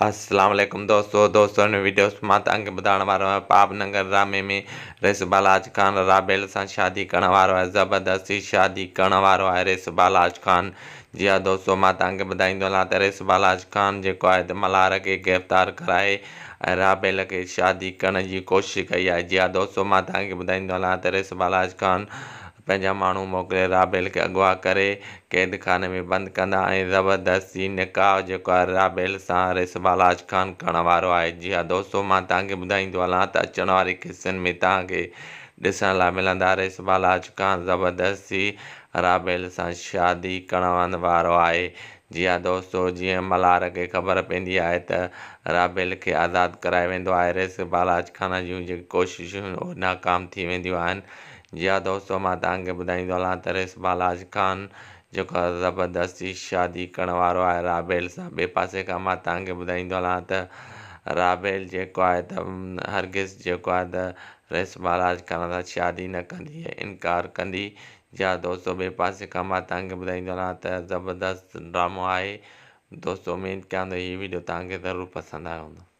अस्सलाम वालेकुम दोस्तों ने वीडियोस मां तव्हांखे ॿुधाइण वारो आहियां पापनगर ड्रामे में रिसबालाज खान राबेल सां शादी करण वारो आहे। ज़बरदस्ती शादी करण वारो आहे रिसबालाज खान। जी हाँ दोस्तों, मां तव्हांखे ॿुधाईंदो हलां त रिसबालाज खान जेको आहे त मल्हार खे गिरफ़्तार कराए ऐं राबेल खे शादी करण जी कोशिशि कई आहे। जी हाँ दोस्तों, मां तव्हांखे ॿुधाईंदो हलां त रिसबालाज खान पंहिंजा माण्हू मोकिले राबेल खे अगवा करे क़ैदखाने में बंदि कंदा ऐं ज़बरदस्ती निकाह जेको आहे राबेल सां रिसबालाज खान करण वारो आहे। जी हाँ दोस्तों, मां तव्हांखे ॿुधाईंदो हलां त अचण वारे किस्सनि में तव्हांखे ॾिसण लाइ मिलंदा रिसबालाज खान ज़बरदस्ती राबेल सां शादी करण वारो आहे। जी हाँ दोस्तों, जीअं मल्हार खे ख़बर पवंदी आहे त राबेल खे आज़ादु कराए वेंदो आहे, रिसबालाज खान जूं जेकी कोशिशूं उहे नाकाम थी वेंदियूं आहिनि। जी हाँ दोस्तों, मां तव्हांखे ॿुधाईंदो हलां त रिसबालाज खान जेको आहे ज़बरदस्ती शादी करण वारो आहे राबेल सां। ॿिए पासे खां मां तव्हांखे ॿुधाईंदो हलां त राबेल जेको आहे त हरगिज़ जेको आहे त रिसबालाज खान सां शादी न कंदी ऐं इनकार कंदी। जी हाँ दोस्तों, ॿिए पासे खां मां तव्हांखे ॿुधाईंदो हलां त ज़बरदस्त ड्रामो आहे। दोस्तों उमेद कयां थो हीअ वीडियो तव्हांखे ज़रूरु पसंदि आयो हूंदो।